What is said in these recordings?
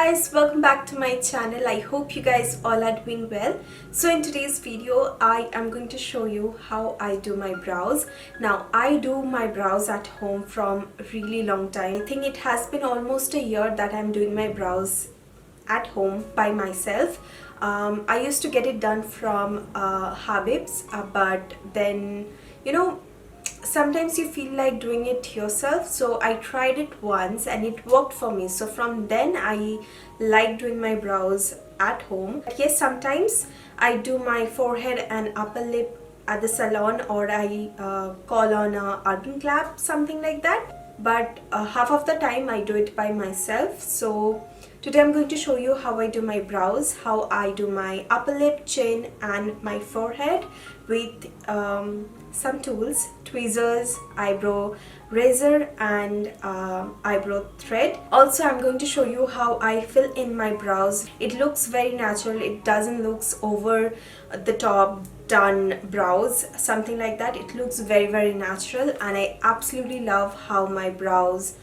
guys, welcome back to my channel. I hope you guys all are doing well. So in today's video I am going to show you how I do my brows. Now I do my brows at home from a really long time. I think it has been almost a year that I'm doing my brows at home by myself. I used to get it done from Habib's, but then sometimes you feel like doing it yourself, so I tried it once and it worked for me. So from then I like doing my brows at home. But yes, sometimes I do my forehead and upper lip at the salon, or I call on a urban clap, something like that. But half of the time I do it by myself. So today I'm going to show you how I do my brows, how I do my upper lip, chin and my forehead with some tools: tweezers, eyebrow razor and eyebrow thread. Also I'm going to show you how I fill in my brows. It looks very natural, it doesn't look over the top done brows, something like that. It looks very natural and I absolutely love how my brows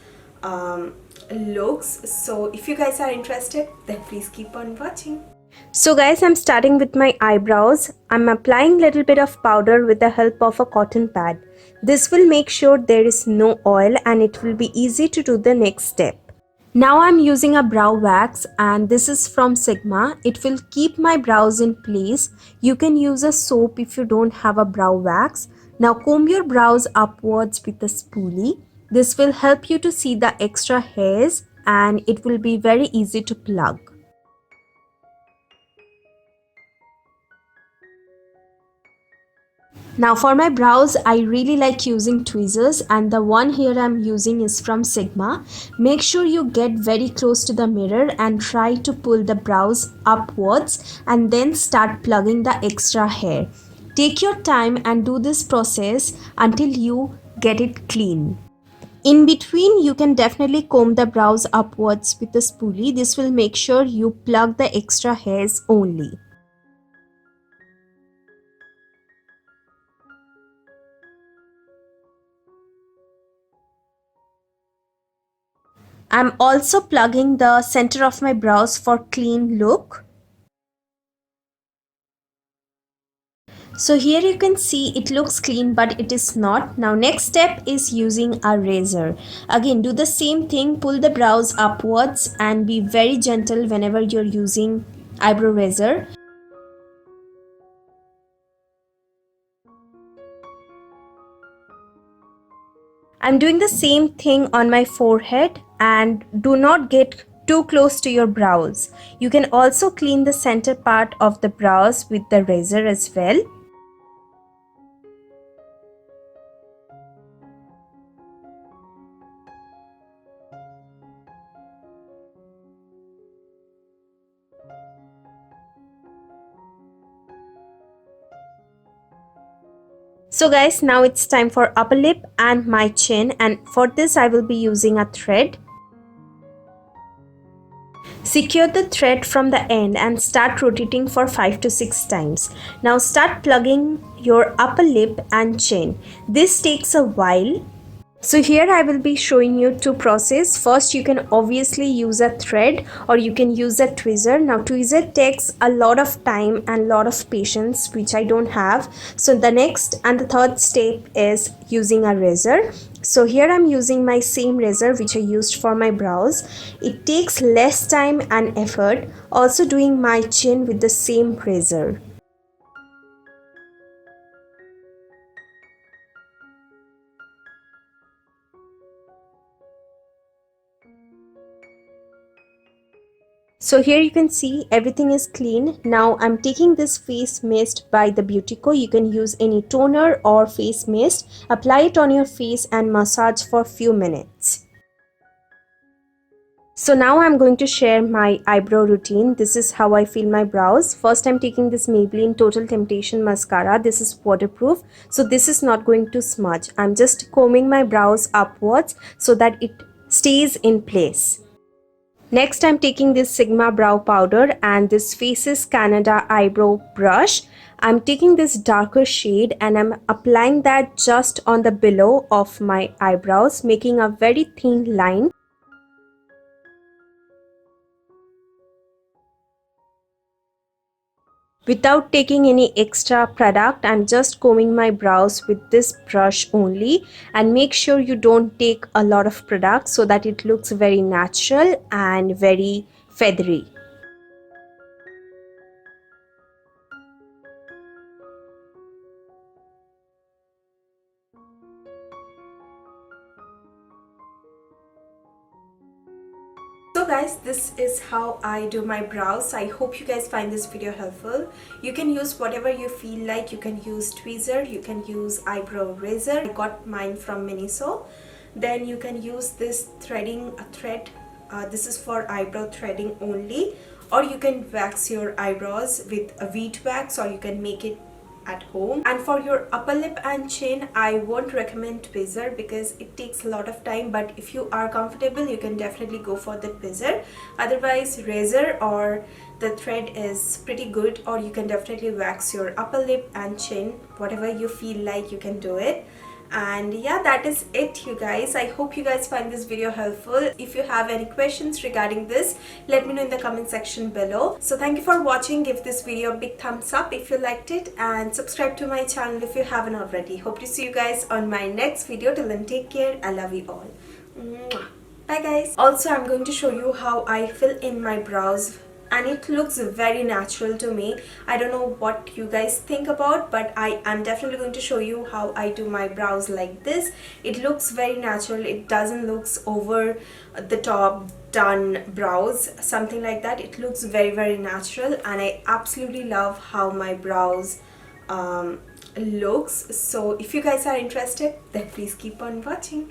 looks. So if you guys are interested, then please keep on watching. So guys, I'm starting with my eyebrows. I'm applying little bit of powder with the help of a cotton pad. This will make sure there is no oil and it will be easy to do the next step. Now I'm using a brow wax and this is from Sigma. It will keep my brows in place. You can use a soap if you don't have a brow wax. Now comb your brows upwards with a spoolie. This will help you to see the extra hairs and it will be very easy to plug. Now for my brows, I really like using tweezers, and the one here I'm using is from Sigma. Make sure you get very close to the mirror and try to pull the brows upwards and then start plugging the extra hair. Take your time and do this process until you get it clean. In between, you can definitely comb the brows upwards with a spoolie. This will make sure you plug the extra hairs only. I'm also plugging the center of my brows for clean look. So here you can see it looks clean, but it is not. Now next step is using a razor. Again, do the same thing, pull the brows upwards and be very gentle whenever you're using eyebrow razor. I'm doing the same thing on my forehead, and do not get too close to your brows. You can also clean the center part of the brows with the razor as well. So guys, now it's time for upper lip and my chin, and for this I will be using a thread. Secure the thread from the end and start rotating for 5 to 6 times. Now start plugging your upper lip and chin. This takes a while. So here I will be showing you two processes. First, you can obviously use a thread or you can use a tweezer. Now tweezer takes a lot of time and lot of patience, which I don't have. So the next and the third step is using a razor. So here I'm using my same razor which I used for my brows. It takes less time and effort. Also doing my chin with the same razor. So here you can see everything is clean. Now I'm taking this face mist by the Beautyco. You can use any toner or face mist. Apply it on your face and massage for few minutes. So now I'm going to share my eyebrow routine. This is how I feel my brows. First, I'm taking this Maybelline Total Temptation mascara. This is waterproof, so this is not going to smudge. I'm just combing my brows upwards so that it stays in place. Next, I'm taking this Sigma brow powder and this Faces Canada eyebrow brush. I'm taking this darker shade and I'm applying that just on the below of my eyebrows, making a very thin line. Without taking any extra product, I'm just combing my brows with this brush only, and make sure you don't take a lot of product so that it looks very natural and very feathery. So guys, this is how I do my brows. I hope you guys find this video helpful. You can use whatever you feel like. You can use tweezer, you can use eyebrow razor. I got mine from Miniso. Then you can use this threading thread. This is for eyebrow threading only. Or you can wax your eyebrows with a wheat wax, or you can make it at home. And for your upper lip and chin, I won't recommend tweezer because it takes a lot of time, but if you are comfortable, you can definitely go for the tweezer. Otherwise, razor or the thread is pretty good, or you can definitely wax your upper lip and chin. Whatever you feel like, you can do it. And yeah, that is it, you guys. I hope you guys find this video helpful. If you have any questions regarding this, let me know in the comment section below. So thank you for watching. Give this video a big thumbs up if you liked it, and subscribe to my channel if you haven't already. Hope to see you guys on my next video. Till then, take care. I love you all. Mwah. Bye guys. Also, I'm going to show you how I fill in my brows, and it looks very natural to me. I don't know what you guys think about, but I am definitely going to show you how I do my brows like this. It looks very natural. It doesn't look over the top done brows, something like that. It looks very natural, and I absolutely love how my brows looks. So if you guys are interested, then please keep on watching.